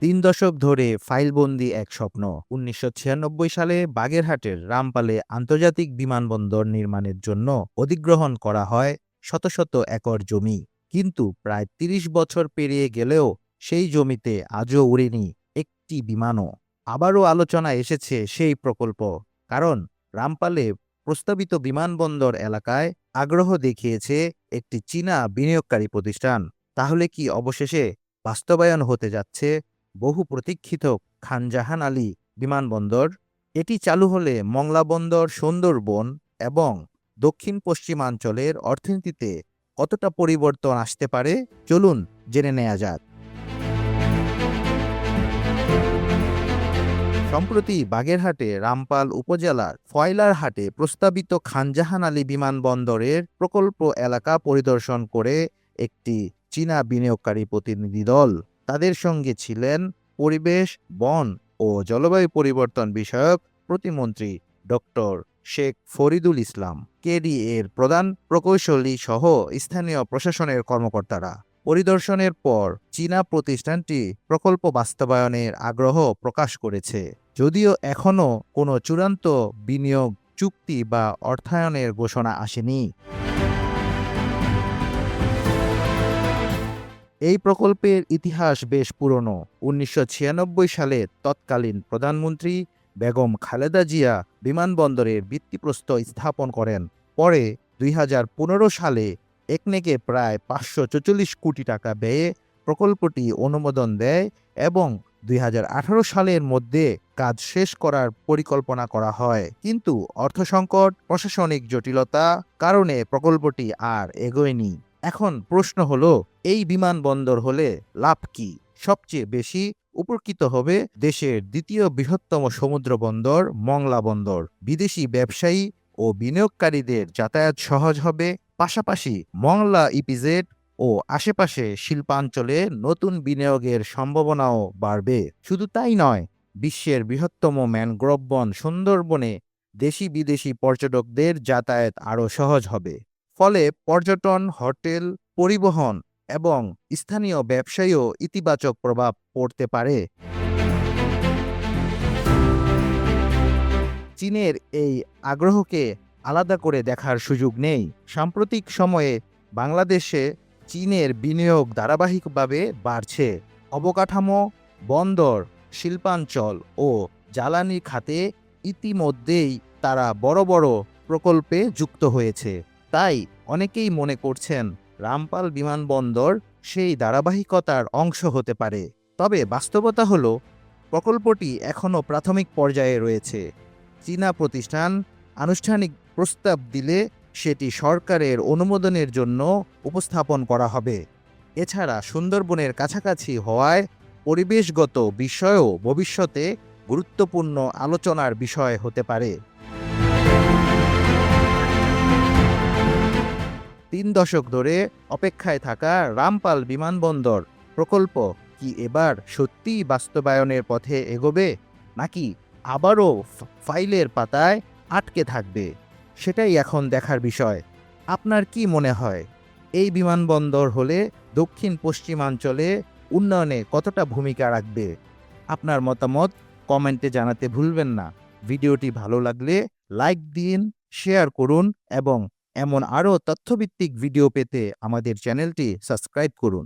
৩ দশক ধরে ফাইলবন্দি এক স্বপ্ন। ১৯৯৬ সালে বাগেরহাটের রামপালে আন্তর্জাতিক বিমানবন্দর নির্মাণের জন্য অধিগ্রহণ করা হয় শত শত একর জমি। কিন্তু প্রায় ৩০ বছর পেরিয়ে গেলেও সেই জমিতে আজও উড়েনি একটি বিমানও। আবারও আলোচনায় এসেছে সেই প্রকল্প। কারণ রামপালে প্রস্তাবিত বিমানবন্দর এলাকায় আগ্রহ দেখিয়েছে একটি চীনা বিনিয়োগকারী প্রতিষ্ঠান। তাহলে কি অবশেষে বাস্তবায়ন হতে যাচ্ছে বহু প্রতীক্ষিত খানজাহান আলী বিমানবন্দর? এটি চালু হলে মংলা বন্দর, সুন্দরবন এবং দক্ষিণ পশ্চিমাঞ্চলের অর্থনীতিতে কতটা পরিবর্তন আসতে পারে, চলুন জেনে নেওয়া যাক। সম্প্রতি বাগেরহাটে রামপাল উপজেলার ফয়লারহাটে প্রস্তাবিত খানজাহান আলী বিমানবন্দরের প্রকল্প এলাকা পরিদর্শন করে একটি চীনা বিনিয়োগকারী প্রতিনিধি দল। তাদের সঙ্গে ছিলেন পরিবেশ, বন ও জলবায়ু পরিবর্তন বিষয়ক প্রতিমন্ত্রী ডক্টর শেখ ফরিদুল ইসলাম, কেডি এর প্রধান প্রকৌশলী সহ স্থানীয় প্রশাসনের কর্মকর্তারা। পরিদর্শনের পর চীনা প্রতিষ্ঠানটি প্রকল্প বাস্তবায়নের আগ্রহ প্রকাশ করেছে, যদিও এখনও কোনো চূড়ান্ত বিনিয়োগ চুক্তি বা অর্থায়নের ঘোষণা আসেনি। এই প্রকল্পের ইতিহাস বেশ পুরনো। ১৯৯৬ সালে তৎকালীন প্রধানমন্ত্রী বেগম খালেদা জিয়া বিমানবন্দরের ভিত্তিপ্রস্তর স্থাপন করেন। পরে ২০১৫ সালে একনেকে প্রায় ৫৪৪ কোটি টাকা ব্যয়ে প্রকল্পটি অনুমোদন দেয় এবং ২০১৮ সালের মধ্যে কাজ শেষ করার পরিকল্পনা করা হয়। কিন্তু অর্থসংকট, প্রশাসনিক জটিলতা কারণে প্রকল্পটি আর এগোয়নি। এখন প্রশ্ন হলো, এই বিমানবন্দর হলে লাভ কি? সবচেয়ে বেশি উপকৃত হবে দেশের দ্বিতীয় বৃহত্তম সমুদ্র বন্দর মংলা বন্দর। বিদেশি ব্যবসায়ী ও বিনিয়োগকারীদের যাতায়াত সহজ হবে। পাশাপাশি মংলা ইপিজেড ও আশেপাশে শিল্পাঞ্চলে নতুন বিনিয়োগের সম্ভাবনাও বাড়বে। শুধু তাই নয়, বিশ্বের বৃহত্তম ম্যানগ্রোভ বন সুন্দরবনে দেশি বিদেশি পর্যটকদের যাতায়াত আরও সহজ হবে। ফলে পর্যটন, হোটেল, পরিবহন এবং স্থানীয় ব্যবসায়ীও ইতিবাচক প্রভাব পড়তে পারে। চীনের এই আগ্রহকে আলাদা করে দেখার সুযোগ নেই। সাম্প্রতিক সময়ে বাংলাদেশে চীনের বিনিয়োগ ধারাবাহিকভাবে বাড়ছে। অবকাঠামো, বন্দর, শিল্পাঞ্চল ও জ্বালানি খাতে ইতিমধ্যেই তারা বড় বড় প্রকল্পে যুক্ত হয়েছে। তাই অনেকেই মনে করছেন রামপাল বিমানবন্দর সেই ধারাবাহিকতার অংশ হতে পারে। তবে বাস্তবতা হলো, প্রকল্পটি এখনও প্রাথমিক পর্যায়ে রয়েছে। চীনা প্রতিষ্ঠান আনুষ্ঠানিক প্রস্তাব দিলে সেটি সরকারের অনুমোদনের জন্য উপস্থাপন করা হবে। এছাড়া সুন্দরবনের কাছাকাছি হওয়ায় পরিবেশগত বিষয়ও ভবিষ্যতে গুরুত্বপূর্ণ আলোচনার বিষয় হতে পারে। ৩ দশক ধরে অপেক্ষায় থাকা রামপাল বিমানবন্দর প্রকল্প কি এবার সত্যিই বাস্তবায়নের পথে এগোবে, নাকি আবারও ফাইলের পাতায় আটকে থাকবে? সেটাই এখন দেখার বিষয়। আপনার কি মনে হয়, এই বিমানবন্দর হলে দক্ষিণ পশ্চিমাঞ্চলে উন্নয়নে কতটা ভূমিকা রাখবে? আপনার মতামত কমেন্টে জানাতে ভুলবেন না। ভিডিওটি ভালো লাগলে লাইক দিন, শেয়ার করুন এবং এমন আরও তথ্যভিত্তিক ভিডিও পেতে আমাদের চ্যানেলটি সাবস্ক্রাইব করুন।